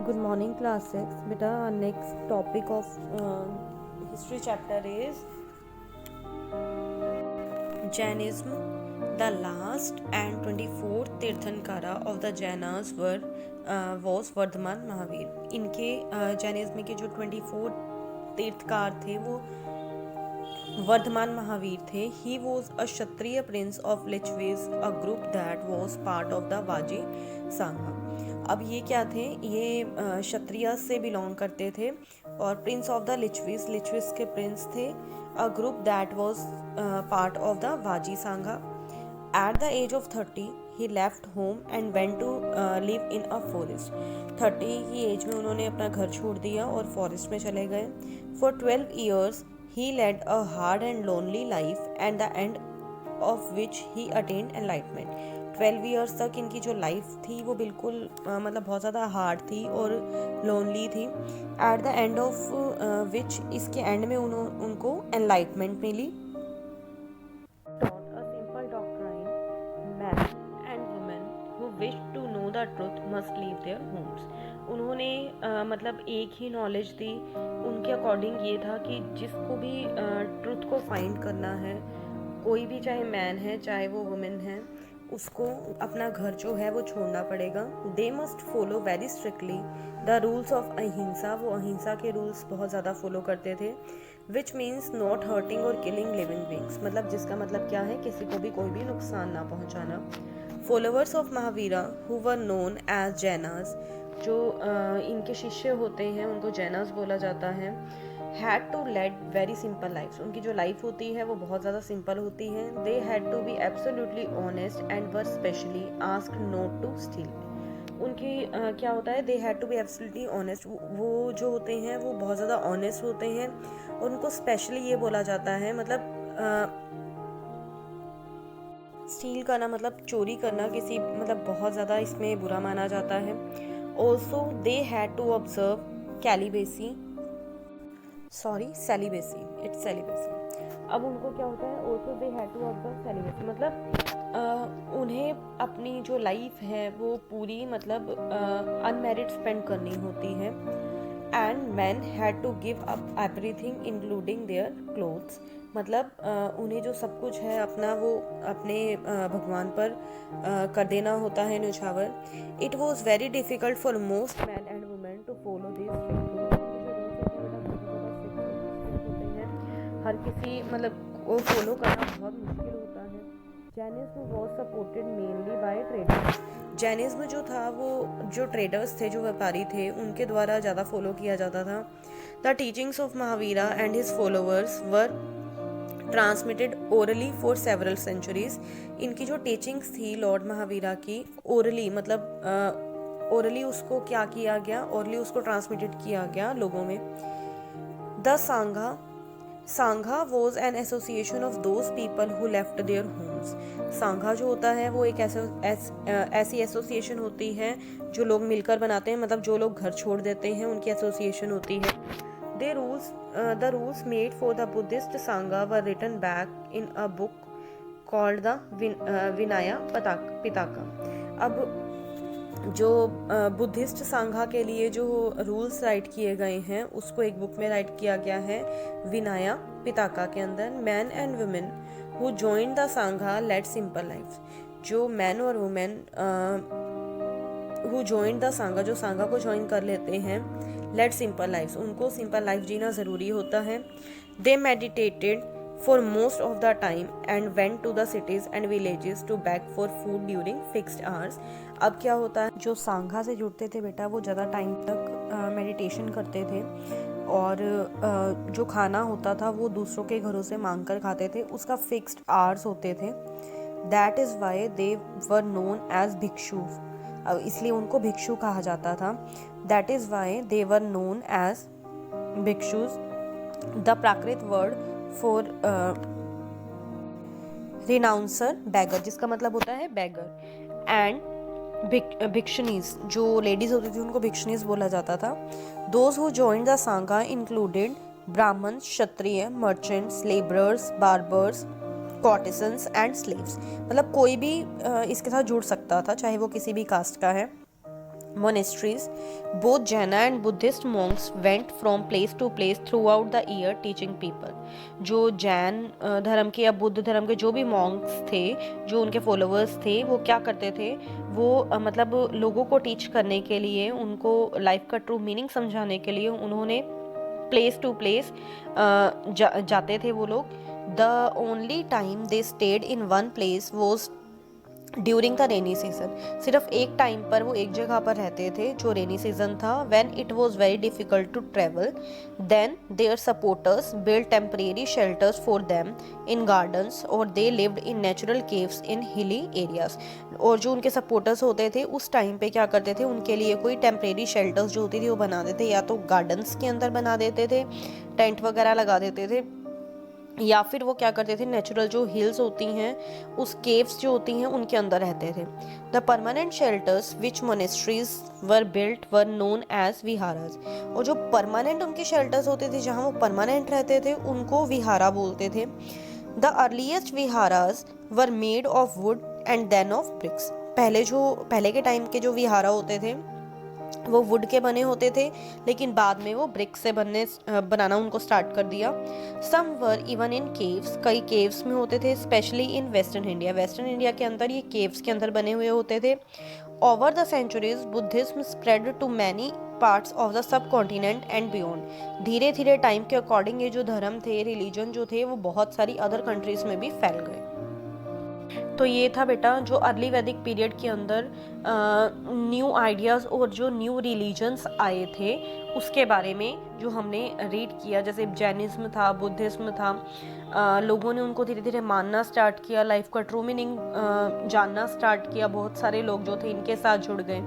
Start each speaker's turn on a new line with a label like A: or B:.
A: Good morning, class 6. Beta, our next topic of history chapter is Jainism. The last and 24th tirthankara of the Jainas was Varthaman Mahavir. इनके Jainism के जो 24 तीर्थकार थे वो वर्धमान महावीर थे. He was a Kshatriya prince of Lichvis, a group that was part of the Vaji Sangha. अब ये क्या थे, ये क्षत्रिय से बिलोंग करते थे और प्रिंस ऑफ द लिचविस के प्रिंस थे. A group that was part of the Vajji sangha. At the age of 30 he left home and went to live in a forest. 30 की एज में उन्होंने अपना घर छोड़ दिया और फॉरेस्ट में चले गए. For 12 years he led a hard and lonely life and the end of which he attained enlightenment. 12 years तक इनकी जो लाइफ थी वो बिल्कुल मतलब बहुत ज़्यादा हार्ड थी और लोनली थी. At the end of which इसके एंड में उनको एनलाइटमेंट मिली. Taught a simple doctrine, men and women who wish to know the truth must leave their homes. उन्होंने मतलब एक ही नॉलेज दी. उनके अकॉर्डिंग ये था कि जिसको भी ट्रुथ को फाइंड करना है, कोई भी चाहे मैन है चाहे वो वुमेन है, उसको अपना घर जो है वो छोड़ना पड़ेगा. They must follow very strictly the rules of अहिंसा. वो अहिंसा के रूल्स बहुत ज़्यादा फॉलो करते थे. विच मीन्स नॉट हर्टिंग और किलिंग लिविंग बींग्स. मतलब जिसका मतलब क्या है, किसी को भी कोई भी नुकसान ना पहुंचाना. Followers of Mahavira who were known as Jainas, जो इनके शिष्य होते हैं उनको जैनास बोला जाता है. Had to lead very simple life. उनकी जो लाइफ होती है वो बहुत ज़्यादा सिंपल होती है. They had to be absolutely honest and were specially asked not to steal. उनकी क्या होता है, they had to be absolutely honest. वो जो होते हैं वो बहुत ज़्यादा ऑनेस्ट होते हैं और उनको स्पेशली ये बोला जाता है, मतलब स्टील करना मतलब चोरी करना किसी मतलब बहुत ज़्यादा इसमें बुरा माना जाता है. Also they had to observe celibacy. It's celibacy. अब उनको क्या होता है, also they had to observe celibacy मतलब उन्हें अपनी जो लाइफ है वो पूरी मतलब अनमैरिड स्पेंड करनी होती है. And men had to give up everything including their clothes. मतलब उन्हें जो सब कुछ है अपना वो अपने भगवान पर कर देना होता है न्यौछावर. It was very difficult for most man and women to follow this. हर किसी मतलब वो फॉलो करना बहुत मुश्किल होता है. Jainism was supported mainly by traders. Jainism जो था वो जो ट्रेडर्स थे, जो व्यापारी थे, उनके द्वारा ज़्यादा फॉलो किया जाता था. The teachings of Mahavira and his followers were transmitted orally for several centuries. इनकी जो टीचिंग्स थी लॉर्ड महावीरा की, ओरली मतलब ओरली उसको क्या किया गया, ओरली उसको ट्रांसमिटेड किया गया लोगों में. The Sangha was an association of those people who left their homes. Sangha जो होता है वो एक ऐसी एसोसिएशन होती है जो लोग मिलकर बनाते हैं, मतलब जो लोग घर छोड़ देते हैं उनकी एसोसिएशन होती है. The rules made for the Buddhist Sangha were written back in a book called the Vinaya Pitaka. अब जो बुद्धिस्ट सांघा के लिए जो रूल्स राइट किए गए हैं उसको एक बुक में राइट किया गया है विनाया पिताका के अंदर. Men and women who join the sangha led simple life. जो मैन और women who join the sangha, जो सांघा को ज्वाइन कर लेते हैं, लेड सिंपल लाइफ, उनको सिंपल लाइफ जीना ज़रूरी होता है. They meditated for most of the time and went to the cities and villages to beg for food during fixed hours. अब क्या होता है, जो सांघा से जुड़ते थे बेटा वो ज़्यादा टाइम तक मेडिटेशन करते थे और जो खाना होता था वो दूसरों के घरों से मांग कर खाते थे. उसका फिक्स्ड आवर्स होते थे. That is why they were known as bhikshus. अब इसलिए उनको भिक्षु कहा जाता था. That is why they were known as bhikshus. The Prakrit word for renouncer beggar, जिसका मतलब होता है बैगर. एंड भिक्षनीज, जो लेडीज होती थी उनको भिक्षनीज बोला जाता था. Those who joined the sangha included Brahmin, Kshatriya, merchants, labourers, barbers, courtesans and slaves. मतलब कोई भी इसके साथ जुड़ सकता था, चाहे वो किसी भी कास्ट का है. monasteries, both Jaina and Buddhist monks went from place to place throughout the year teaching people. जो जैन धर्म के या बुद्ध धर्म के जो भी मॉन्क्स थे, जो उनके फॉलोअर्स थे, वो क्या करते थे, वो मतलब लोगों को टीच करने के लिए, उनको लाइफ का ट्रू मीनिंग समझाने के लिए उन्होंने प्लेस टू प्लेस जाते थे वो लोग. The only time they stayed in one place was during the rainy season. सिर्फ एक टाइम पर वो एक जगह पर रहते थे जो रेनी सीजन था. When it was very difficult to travel, then their supporters build temporary shelters for them in gardens और they lived in natural caves in hilly areas. और जो उनके सपोर्टर्स होते थे उस टाइम पे क्या करते थे, उनके लिए कोई टेम्परेरी शेल्टर्स जो होती थी वो बना देते, या तो गार्डन्स के अंदर बना देते थे, टेंट वगैरह लगा देते थे, या फिर वो क्या करते थे, नेचुरल जो हिल्स होती हैं, उस केव्स जो होती हैं उनके अंदर रहते थे. The permanent shelters which monasteries were built were known as viharas. और जो परमानेंट उनके शेल्टर्स होते थे, जहाँ वो परमानेंट रहते थे, उनको विहारा बोलते थे. The earliest viharas were made of wood and then of bricks. पहले के टाइम के जो विहारा होते थे वो वुड के बने होते थे, लेकिन बाद में वो ब्रिक से बनाना उनको स्टार्ट कर दिया. सम वर इवन इन केव्स. कई केव्स में होते थे, specially in western India. Western India के अंदर ये केव्स के अंदर बने हुए होते थे. Over the centuries Buddhism spread to many parts of the subcontinent and beyond. धीरे धीरे टाइम के अकॉर्डिंग ये जो धर्म थे, रिलीजन जो थे, वो बहुत सारी अदर कंट्रीज में भी फैल गए. तो ये था बेटा जो अर्ली वैदिक पीरियड के अंदर न्यू आइडियाज़ और जो न्यू रिलीजन्स आए थे उसके बारे में जो हमने रीड किया. जैसे जैनिज्म था, बुद्धिज्म था, लोगों ने उनको धीरे धीरे मानना स्टार्ट किया, लाइफ का ट्रू मीनिंग जानना स्टार्ट किया. बहुत सारे लोग जो थे इनके साथ जुड़ गए.